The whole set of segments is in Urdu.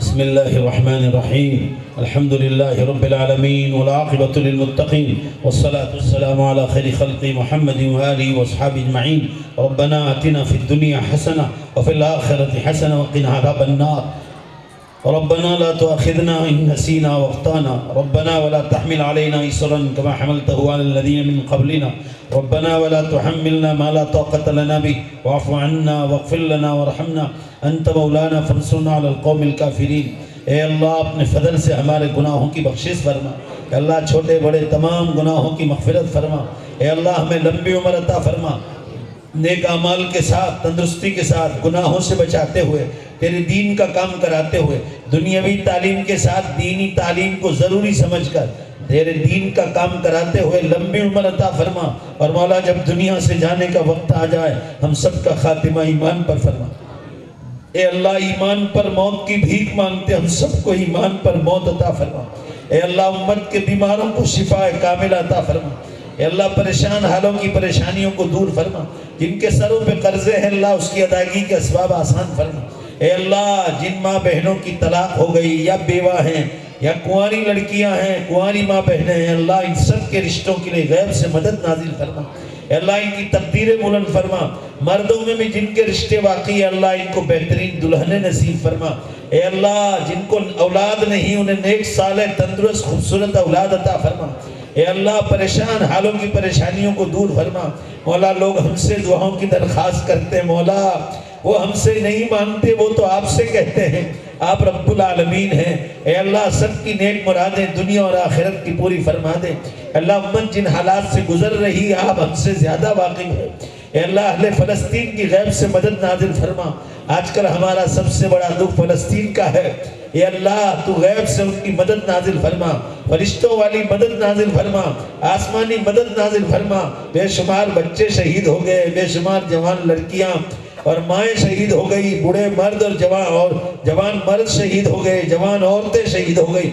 بسم الله الرحمن الرحيم الحمد لله رب العالمين والعاقبة للمتقين والصلاة والسلام على خير خلق محمد وآله وأصحابه أجمعين. ربنا آتنا في الدنيا حسنة وفي الآخرة حسنة وقنا عذاب النار. ربنا لا تؤاخذنا إن نسينا واخطأنا. ربنا ولا تحمل علينا إصرا كما حملته على الذين من قبلنا. ربنا ولا تحملنا ما لا طاقة لنا به واعف عنا واغفر لنا وارحمنا انت مولانا فانصرنا على القوم الكافرین. اے اللہ اپنے فضل سے ہمارے گناہوں کی بخشش فرما. اے اللہ چھوٹے بڑے تمام گناہوں کی مغفرت فرما. اے اللہ ہمیں لمبی عمر عطا فرما. نیک اعمال کے ساتھ تندرستی کے ساتھ گناہوں سے بچاتے ہوئے تیرے دین کا کام کراتے ہوئے دنیاوی تعلیم کے ساتھ دینی تعلیم کو ضروری سمجھ کر تیرے دین کا کام کراتے ہوئے لمبی عمر عطا فرما. اور مولا جب دنیا سے جانے کا وقت آ جائے ہم سب کا خاتمہ ایمان پر فرما. اے اللہ ایمان پر موت کی بھیک مانگتے ہم سب کو ایمان پر موت عطا فرما. اے اللہ امت کے بیماروں کو شفا کامل عطا فرما. اے اللہ پریشان حالوں کی پریشانیوں کو دور فرما. جن کے سروں پہ قرضے ہیں اللہ اس کی ادائیگی کے اسباب آسان فرما. اے اللہ جن ماں بہنوں کی طلاق ہو گئی یا بیوہ ہیں یا کنواری لڑکیاں ہیں کنواری ماں بہنیں ہیں اللہ ان سب کے رشتوں کے لیے غیب سے مدد نازل فرما. اے اللہ ان کی تقدیریں بلند فرما. مردوں میں بھی جن کے رشتے واقعی اللہ ان کو بہترین دلہنیں نصیب فرما. اے اللہ جن کو اولاد نہیں انہیں نیک صالح تندرست خوبصورت اولاد عطا فرما. اے اللہ پریشان حالوں کی پریشانیوں کو دور فرما. مولا لوگ ہم سے دعاؤں کی درخواست کرتے ہیں مولا وہ ہم سے نہیں مانگتے وہ تو آپ سے کہتے ہیں. آپ رب العالمین ہیں. اے اللہ سب کی نیک مرادیں دنیا اور آخرت کی پوری فرما دیں. اللہ امت جن حالات سے گزر رہی ہے آپ ہم سے زیادہ واقف ہیں. اے اللہ اہل فلسطین کی غیب سے مدد نازل فرما. آج کل ہمارا سب سے بڑا دکھ فلسطین کا ہے. اے اللہ تو غیب سے ان کی مدد نازل فرما. فرشتوں والی مدد نازل فرما. آسمانی مدد نازل فرما. بے شمار بچے شہید ہو گئے. بے شمار جوان لڑکیاں اور مائیں شہید ہو گئی. بوڑھے مرد اور جوان مرد شہید ہو گئے. جوان عورتیں شہید ہو گئی.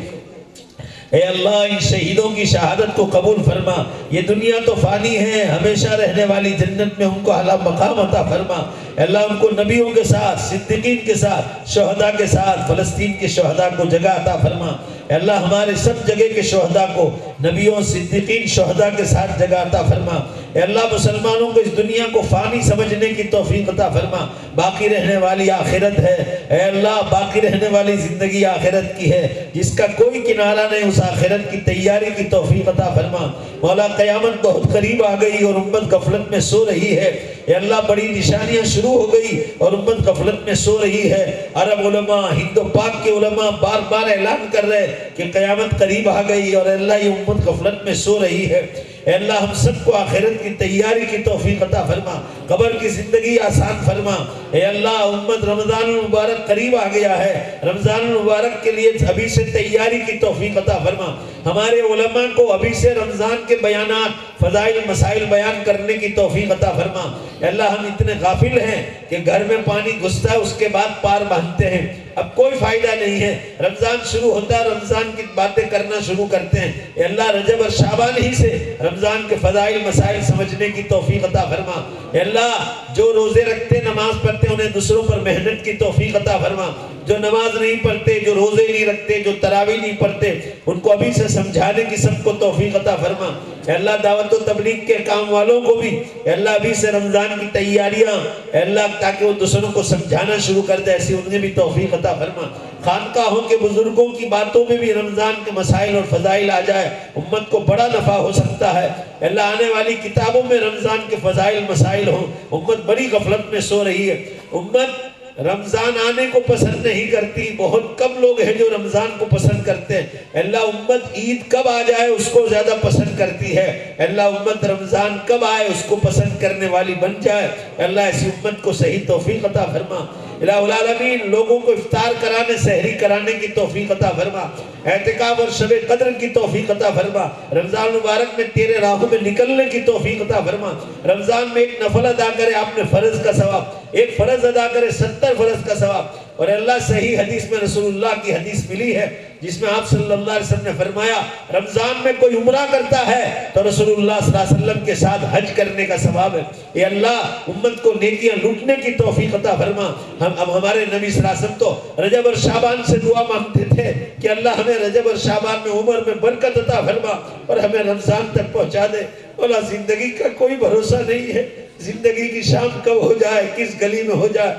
اے اللہ ان شہیدوں کی شہادت کو قبول فرما. یہ دنیا تو فانی ہے ہمیشہ رہنے والی جنت میں ان کو اعلیٰ مقام عطا فرما. اے اللہ ان کو نبیوں کے ساتھ صدیقین کے ساتھ شہداء کے ساتھ فلسطین کے شہداء کو جگہ عطا فرما. اے اللہ ہمارے سب جگہ کے شہداء کو نبیوں صدیقین شہداء کے ساتھ جگہ عطا فرما. اے اللہ مسلمانوں کو اس دنیا کو فانی سمجھنے کی توفیق عطا فرما. باقی رہنے والی آخرت ہے. اے اللہ باقی رہنے والی زندگی آخرت کی ہے جس کا کوئی کنارہ نہیں. اس آخرت کی تیاری کی توفیق عطا فرما. مولا قیامت بہت قریب آ گئی اور امت غفلت میں سو رہی ہے. اے اللہ بڑی نشانیاں شروع ہو گئی اور امت غفلت میں سو رہی ہے. عرب علماء ہند و پاک کے علماء بار بار اعلان کر رہے کہ قیامت قریب آ گئی اور اللہ یہ امت غفلت میں سو رہی ہے. اے اللہ ہم سب کو آخرت کی تیاری کی توفیق عطا فرما. قبر کی زندگی آسان فرما. اے اللہ امت رمضان المبارک قریب آ گیا ہے. رمضان المبارک کے لیے ابھی سے تیاری کی توفیق عطا فرما. ہمارے علماء کو ابھی سے رمضان کے بیانات فضائل مسائل بیان کرنے کی توفیق عطا فرما. اے اللہ ہم اتنے غافل ہیں کہ گھر میں پانی گھستا ہے اس کے بعد پار باندھتے ہیں. اب کوئی فائدہ نہیں ہے. رمضان شروع ہوتا ہے رمضان کی باتیں کرنا شروع کرتے ہیں. اے اللہ رجب اور شعبان ہی سے رمضان کے فضائل مسائل سمجھنے کی توفیق عطا فرما. اے اللہ جو روزے رکھتے نماز پڑھتے انہیں دوسروں پر محنت کی توفیق عطا فرما. جو نماز نہیں پڑھتے جو روزے نہیں رکھتے جو تراویح نہیں پڑھتے ان کو ابھی سے سمجھانے کی سب کو توفیق عطا فرما. اے اللہ دعوت و تبلیغ کے کام والوں کو بھی اے اللہ ابھی سے رمضان کی تیاریاں اے اللہ تاکہ وہ دوسروں کو سمجھانا شروع کر دے ایسی انہیں بھی توفیق عطا فرما. خانقاہوں کے بزرگوں کی باتوں میں بھی رمضان کے مسائل اور فضائل آ جائے امت کو بڑا نفع ہو سکتا ہے. اے اللہ آنے والی کتابوں میں رمضان کے فضائل مسائل ہوں. امت بڑی غفلت میں سو رہی ہے. امت رمضان آنے کو پسند نہیں کرتی. بہت کم لوگ ہیں جو رمضان کو پسند کرتے ہیں. اللہ امت عید کب آ جائے اس کو زیادہ پسند کرتی ہے. اللہ امت رمضان کب آئے اس کو پسند کرنے والی بن جائے. اللہ ایسی امت کو صحیح توفیق عطا فرما. الہ العالمین لوگوں کو افطار کرانے سحری کرانے کی توفیق عطا فرما. اعتکاف اور شب قدر کی توفیق عطا فرما. رمضان مبارک میں تیرے راہوں میں نکلنے کی توفیق عطا فرما. رمضان میں ایک نفل ادا کرے آپ نے فرض کا ثواب. ایک فرض ادا کرے 70 فرض کا ثواب. اور اللہ صحیح حدیث میں رسول اللہ کی حدیث ملی ہے جس میں آپ صلی اللہ علیہ وسلم نے فرمایا رمضان میں کوئی عمرہ کرتا ہے تو رسول اللہ صلی اللہ علیہ وسلم کے ساتھ حج کرنے کا ثواب ہے۔ اے اللہ امت کو نیکیاں لوٹنے کی توفیق عطا فرما۔ اب ہمارے نبی صلی اللہ علیہ وسلم تو رجب اور شعبان سے دعا مانگتے تھے کہ اللہ ہمیں رجب اور شعبان میں عمر میں برکت عطا فرما اور ہمیں رمضان تک پہنچا دے۔ بولا زندگی کا کوئی بھروسہ نہیں ہے، زندگی کی شام کب ہو جائے، کس گلی میں ہو جائے۔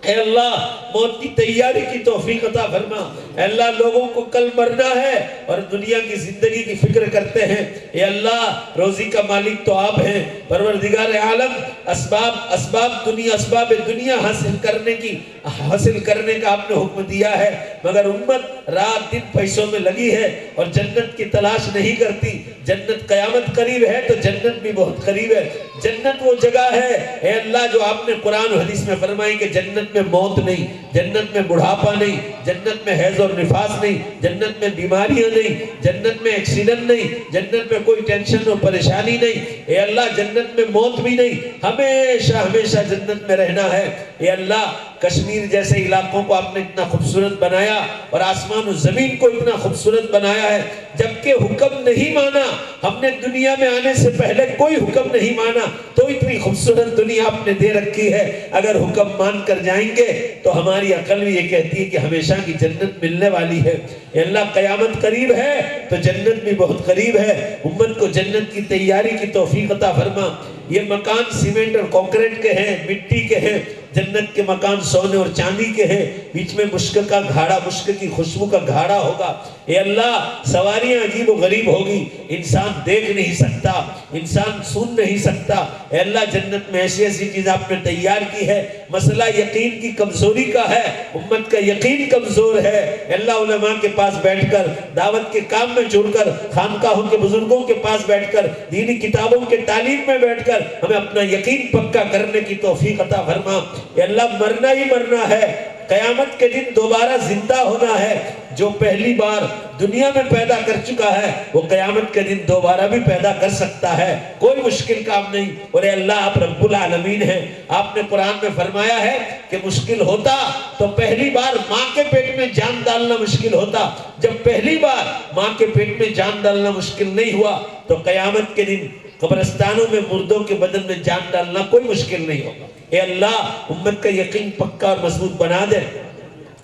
اے اللہ موت کی تیاری کی توفیق عطا فرما۔ اے اللہ لوگوں کو کل مرنا ہے اور دنیا کی زندگی کی فکر کرتے ہیں۔ اے اللہ روزی کا مالک تو آپ ہیں، پروردگار عالم اسباب دنیا حاصل کرنے کا آپ نے حکم دیا ہے، مگر امت رات دن پیسوں میں لگی ہے اور جنت کی تلاش نہیں کرتی۔ جنت قیامت قریب ہے تو جنت بھی بہت قریب ہے۔ جنت وہ جگہ ہے اے اللہ جو آپ نے قرآن و حدیث میں فرمائی کہ جنت میں موت نہیں، جنت میں بڑھاپا نہیں، جنت میں حیض اور نفاس نہیں، جنت میں بیماریاں نہیں، جنت میں ایکسیڈنٹ نہیں، جنت میں کوئی ٹینشن اور پریشانی نہیں۔ اے اللہ جنت میں موت بھی نہیں، ہمیشہ ہمیشہ جنت میں رہنا ہے۔ اے اللہ کشمیر جیسے علاقوں کو آپ نے اتنا خوبصورت بنایا اور آسمان و زمین کو اتنا خوبصورت بنایا ہے، جبکہ حکم نہیں مانا ہم نے دنیا میں آنے سے پہلے کوئی حکم نہیں مانا تو اتنی خوبصورت دنیا آپ نے دے رکھی ہے۔ اگر حکم مان کر جائیں گے تو ہماری عقل بھی یہ کہتی ہے کہ ہمیشہ کی جنت ملنے والی ہے۔ اے اللہ قیامت قریب ہے تو جنت بھی بہت قریب ہے۔ امت کو جنت کی تیاری کی توفیق عطا فرما۔ یہ مکان سیمنٹ اور کنکریٹ کے ہیں، مٹی کے ہیں، جنت کے مکان سونے اور چاندی کے ہیں، بیچ میں مشک کا گھاڑا، مشک کی خوشبو کا گھاڑا ہوگا۔ اے اللہ سواریاں عجیب و غریب ہوگی، انسان دیکھ نہیں سکتا، انسان سن نہیں سکتا۔ اے اللہ جنت میں ایسی ایسی چیز آپ نے تیار کی ہے۔ مسئلہ یقین کی کمزوری کا ہے، امت کا یقین کمزور ہے۔ اے اللہ علماء کے پاس بیٹھ کر، دعوت کے کام میں جڑ کر، خانقاہوں کے بزرگوں کے پاس بیٹھ کر، دینی کتابوں کے تعلیم میں بیٹھ کر ہمیں اپنا یقین پکا کرنے کی توفیق عطا فرما۔ اے اللہ مرنا ہی مرنا ہے، قیامت کے دن دوبارہ زندہ ہونا ہے۔ جو پہلی بار دنیا میں پیدا کر چکا ہے وہ قیامت کے دن دوبارہ بھی پیدا کر سکتا ہے، کوئی مشکل کام نہیں۔ اور اے اللہ آپ رب العالمین ہیں، آپ نے قرآن میں فرمایا ہے کہ مشکل ہوتا تو پہلی بار ماں کے پیٹ میں جان ڈالنا مشکل ہوتا، جب پہلی بار ماں کے پیٹ میں جان ڈالنا مشکل نہیں ہوا تو قیامت کے دن قبرستانوں میں مردوں کے بدن میں جان ڈالنا کوئی مشکل نہیں ہوگا۔ اے اللہ امت کا یقین پکا اور مضبوط بنا دے،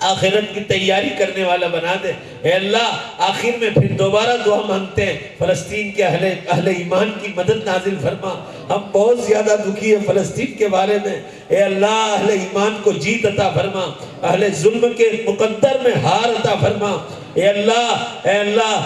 آخرت کی تیاری کرنے والا بنا دے۔ اے اللہ آخر میں پھر دوبارہ دعا مانگتے ہیں فلسطین کے اہل ایمان کی مدد نازل فرما۔ ہم بہت زیادہ دکھی ہیں فلسطین کے بارے میں۔ اے اللہ اہل ایمان کو جیت عطا فرما، اہل ظلم کے مقدر میں ہار عطا فرما۔ اے اللہ اے اللہ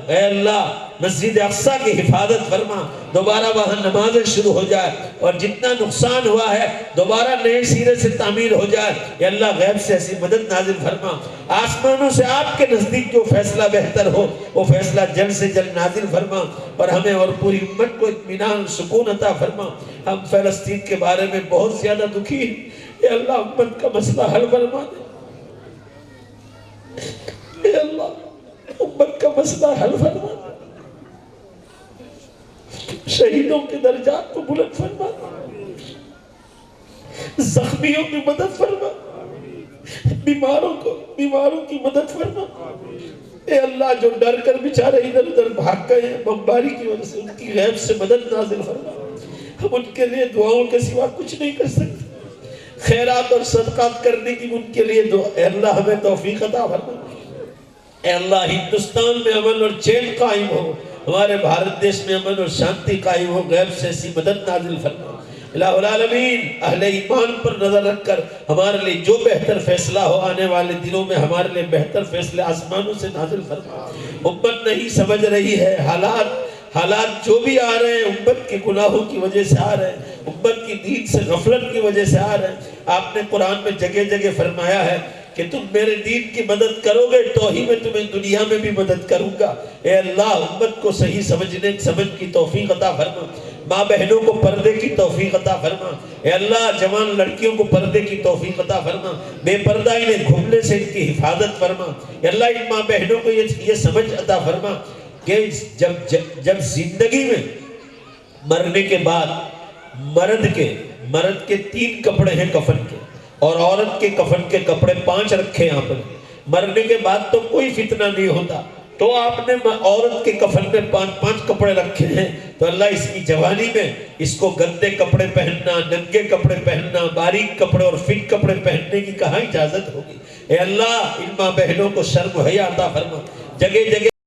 اے اللہ مسجد اقصیٰ کی حفاظت فرما، دوبارہ وہاں نمازیں شروع ہو جائے اور جتنا نقصان ہوا ہے دوبارہ نئے سیرے سے تعمیر ہو جائے۔ اے اللہ غیب سے ایسی مدد نازل فرما، آسمانوں سے آپ کے نزدیک جو فیصلہ بہتر ہو وہ فیصلہ جلد سے جلد نازل فرما اور ہمیں اور پوری امت کو اطمینان سکون عطا فرما۔ ہم فلسطین کے بارے میں بہت زیادہ دکھی ہیں، اے اللہ امت کا مسئلہ حل فرما دے۔ اے اللہ امت کا مسئلہ حل فرما دے، شہیدوں کے درجات کو بلند فرما، زخمیوں کی مدد فرما، بیماروں کی مدد فرما۔ اے اللہ جو ڈر کر بیچارے ادھر ادھر بھاگ گئے ہیں بمباری کی وجہ سے، ان کی غیب سے مدد نازل فرما۔ ہم ان کے لیے دعاؤں کے سوا کچھ نہیں کر سکتے، خیرات اور صدقات کرنے کی ان کے لیے دعا۔ اے اللہ ہمیں توفیق عطا فرما۔ اے اللہ ہندوستان میں امن اور چین قائم ہو، ہمارے بھارت دیش میں امن اور شانتی قائم ہو، غیب سے ایسی مدد نازل فرما۔ الہ العالمین اہل ایمان پر نظر رکھ کر ہمارے لیے جو بہتر فیصلہ ہو، آنے والے دنوں میں ہمارے لیے بہتر فیصلے آسمانوں سے نازل فرما۔ امت نہیں سمجھ رہی ہے، حالات جو بھی آ رہے ہیں امت کے گناہوں کی وجہ سے آ رہے ہیں، امت کی دین سے غفلت کی وجہ سے آ رہے ہیں۔ آپ نے قرآن میں جگہ جگہ فرمایا ہے کہ تم میرے دین کی مدد کرو گے تو ہی میں تمہیں دنیا میں بھی مدد کروں گا۔ اے اللہ امت کو صحیح سمجھ کی توفیق عطا فرما، ماں بہنوں کو پردے کی توفیق عطا فرما۔ اے اللہ جوان لڑکیوں کو پردے کی توفیق عطا فرما، بے پردہ انہیں گھومنے سے ان کی حفاظت فرما۔ اے اللہ ان ماں بہنوں کو یہ سمجھ عطا فرما کہ جب زندگی میں مرنے کے بعد مرد کے 3 کپڑے ہیں کفن کے، اور عورت کے کفن کے کپڑے 5 رکھے یہاں پر۔ مرنے کے بعد تو کوئی فتنہ نہیں ہوتا، تو آپ نے عورت کے کفن میں 5 کپڑے رکھے ہیں، تو اللہ اس کی جوانی میں اس کو گندے کپڑے پہننا، ننگے کپڑے پہننا، باریک کپڑے اور فٹ کپڑے پہننے کی کہاں اجازت ہوگی؟ اے اللہ ان ماں بہنوں کو شرم و حیا عطا فرما، جگہ جگہ